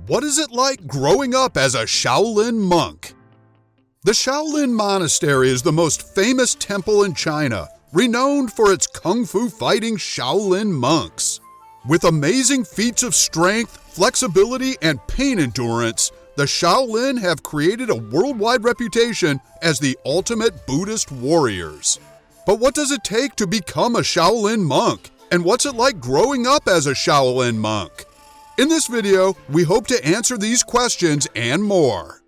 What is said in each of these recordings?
What is it like growing up as a Shaolin monk? The Shaolin Monastery is the most famous temple in China, renowned for its kung fu fighting Shaolin monks. With amazing feats of strength, flexibility, and pain endurance, the Shaolin have created a worldwide reputation as the ultimate Buddhist warriors. But what does it take to become a Shaolin monk? And what's it like growing up as a Shaolin monk? In this video, we hope to answer these questions and more.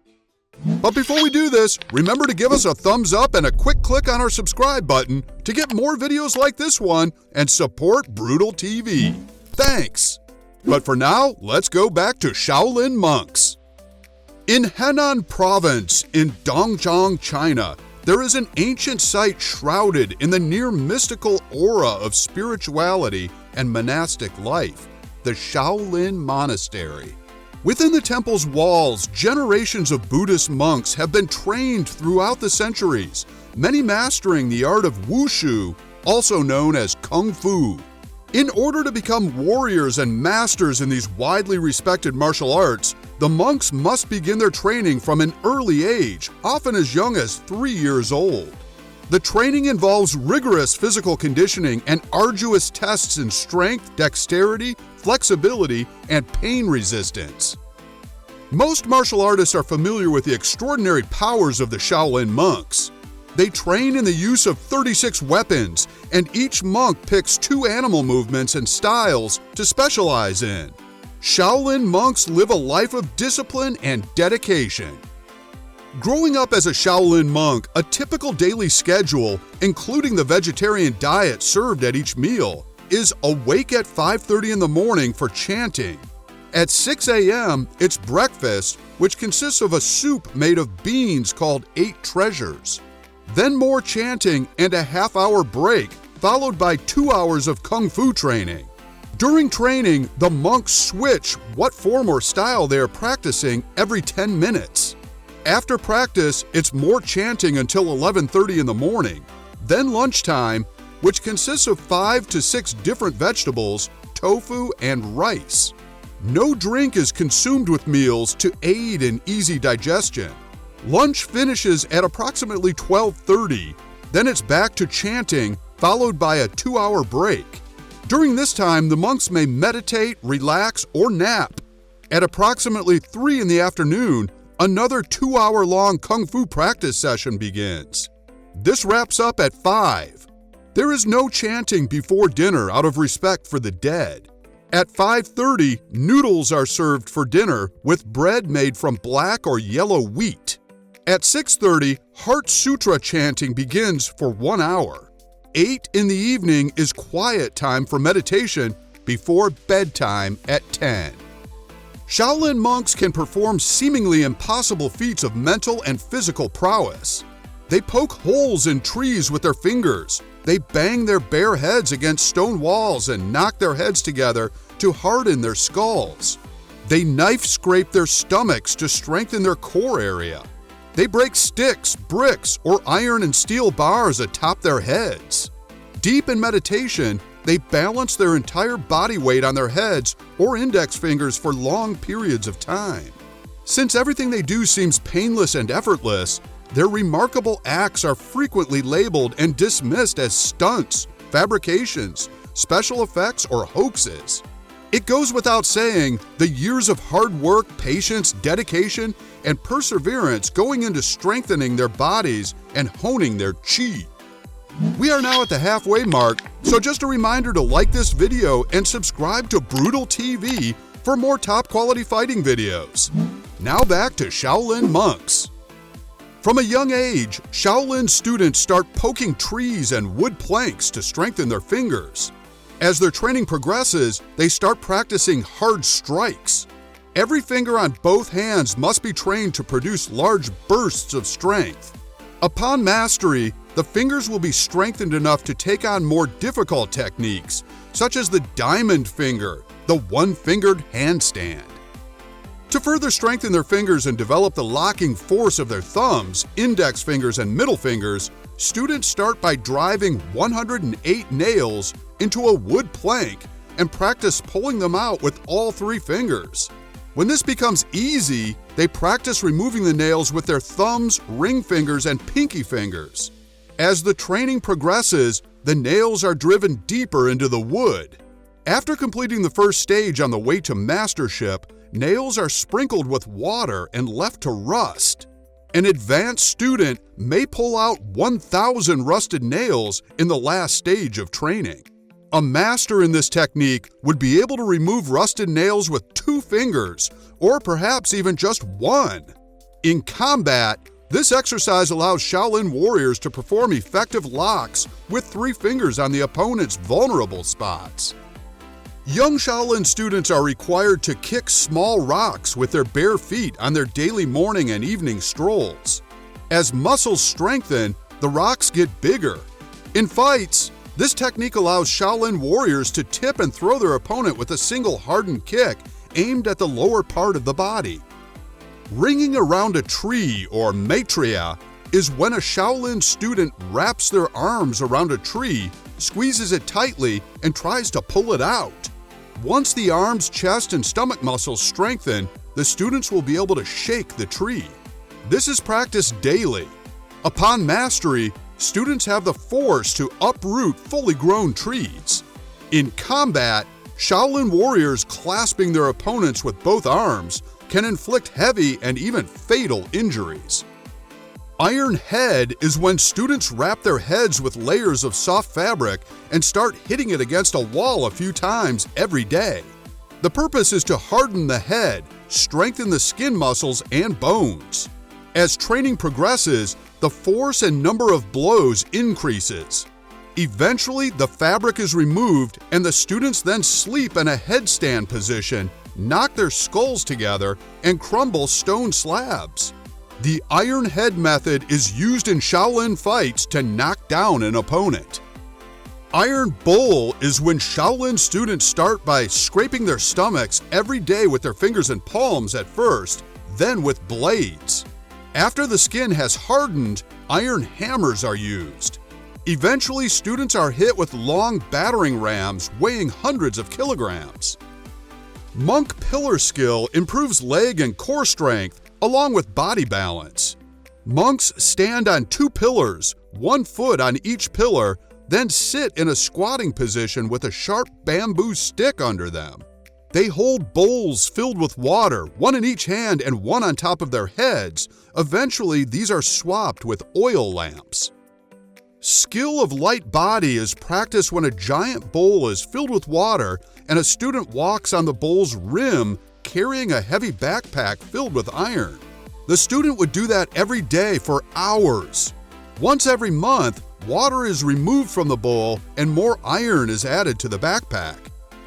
But before we do this, remember to give us a thumbs up and a quick click on our subscribe button to get more videos like this one and support Brutal TV. Thanks! But for now, let's go back to Shaolin monks. In Henan Province in Dongjiang, China, there is an ancient site shrouded in the near-mystical aura of spirituality and monastic life, the Shaolin Monastery. Within the temple's walls, generations of Buddhist monks have been trained throughout the centuries, many mastering the art of wushu, also known as kung fu. In order to become warriors and masters in these widely respected martial arts, the monks must begin their training from an early age, often as young as 3 years old. The training involves rigorous physical conditioning and arduous tests in strength, dexterity, flexibility, and pain resistance. Most martial artists are familiar with the extraordinary powers of the Shaolin monks. They train in the use of 36 weapons, and each monk picks 2 animal movements and styles to specialize in. Shaolin monks live a life of discipline and dedication. Growing up as a Shaolin monk, a typical daily schedule, including the vegetarian diet served at each meal, is awake at 5:30 in the morning for chanting. At 6 a.m., it's breakfast, which consists of a soup made of beans called 8 treasures. Then more chanting and a half-hour break, followed by 2 hours of kung fu training. During training, the monks switch what form or style they are practicing every 10 minutes. After practice, it's more chanting until 11:30 in the morning. Then lunchtime, which consists of 5 to 6 different vegetables, tofu, and rice. No drink is consumed with meals to aid in easy digestion. Lunch finishes at approximately 12:30. Then it's back to chanting, followed by a 2-hour break. During this time, the monks may meditate, relax, or nap. At approximately 3 in the afternoon, another 2-hour-long kung fu practice session begins. This wraps up at 5. There is no chanting before dinner out of respect for the dead. At 5:30, noodles are served for dinner with bread made from black or yellow wheat. At 6:30, Heart Sutra chanting begins for 1 hour. 8 in the evening is quiet time for meditation before bedtime at 10. Shaolin monks can perform seemingly impossible feats of mental and physical prowess. They poke holes in trees with their fingers. They bang their bare heads against stone walls and knock their heads together to harden their skulls. They knife scrape their stomachs to strengthen their core area. They break sticks, bricks, or iron and steel bars atop their heads. Deep in meditation, they balance their entire body weight on their heads or index fingers for long periods of time. Since everything they do seems painless and effortless, their remarkable acts are frequently labeled and dismissed as stunts, fabrications, special effects, or hoaxes. It goes without saying, the years of hard work, patience, dedication, and perseverance going into strengthening their bodies and honing their chi. We are now at the halfway mark, so just a reminder to like this video and subscribe to Brutal TV for more top-quality fighting videos. Now back to Shaolin monks. From a young age, Shaolin students start poking trees and wood planks to strengthen their fingers. As their training progresses, they start practicing hard strikes. Every finger on both hands must be trained to produce large bursts of strength. Upon mastery, the fingers will be strengthened enough to take on more difficult techniques, such as the diamond finger, the one-fingered handstand. To further strengthen their fingers and develop the locking force of their thumbs, index fingers, and middle fingers, students start by driving 108 nails into a wood plank and practice pulling them out with all 3 fingers. When this becomes easy, they practice removing the nails with their thumbs, ring fingers, and pinky fingers. As the training progresses, the nails are driven deeper into the wood. After completing the first stage on the way to mastership, nails are sprinkled with water and left to rust. An advanced student may pull out 1,000 rusted nails in the last stage of training. A master in this technique would be able to remove rusted nails with 2 fingers, or perhaps even just 1. In combat, this exercise allows Shaolin warriors to perform effective locks with 3 fingers on the opponent's vulnerable spots. Young Shaolin students are required to kick small rocks with their bare feet on their daily morning and evening strolls. As muscles strengthen, the rocks get bigger. In fights, this technique allows Shaolin warriors to tip and throw their opponent with a single hardened kick aimed at the lower part of the body. Ringing around a tree, or MAITREYA, is when a Shaolin student wraps their arms around a tree, squeezes it tightly, and tries to pull it out. Once the arms, chest, and stomach muscles strengthen, the students will be able to shake the tree. This is practiced daily. Upon mastery, students have the force to uproot fully grown trees. In combat, Shaolin warriors clasping their opponents with both arms can inflict heavy and even fatal injuries. Iron head is when students wrap their heads with layers of soft fabric and start hitting it against a wall a few times every day. The purpose is to harden the head, strengthen the skin muscles and bones. As training progresses, the force and number of blows increases. Eventually, the fabric is removed and the students then sleep in a headstand position, knock their skulls together, and crumble stone slabs. The iron head method is used in Shaolin fights to knock down an opponent. Iron bowl is when Shaolin students start by scraping their stomachs every day with their fingers and palms at first, then with blades. After the skin has hardened, iron hammers are used. Eventually, students are hit with long battering rams weighing hundreds of kilograms. Monk pillar skill improves leg and core strength along with body balance. Monks stand on 2 pillars, 1 foot on each pillar, then sit in a squatting position with a sharp bamboo stick under them. They hold bowls filled with water, 1 in each hand and 1 on top of their heads. Eventually, these are swapped with oil lamps. Skill of light body is practiced when a giant bowl is filled with water and a student walks on the bowl's rim carrying a heavy backpack filled with iron. The student would do that every day for hours. Once every month, water is removed from the bowl and more iron is added to the backpack.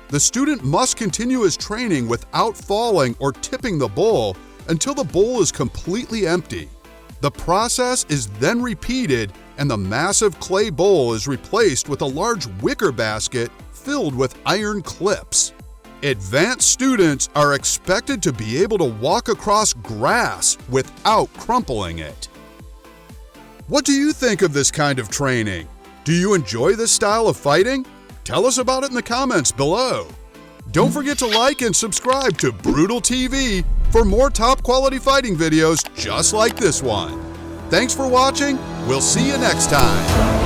The student must continue his training without falling or tipping the bowl until the bowl is completely empty. The process is then repeated and the massive clay bowl is replaced with a large wicker basket filled with iron clips. Advanced students are expected to be able to walk across grass without crumpling it. What do you think of this kind of training? Do you enjoy this style of fighting? Tell us about it in the comments below. Don't forget to like and subscribe to Brutal TV for more top quality fighting videos just like this one. Thanks for watching. We'll see you next time.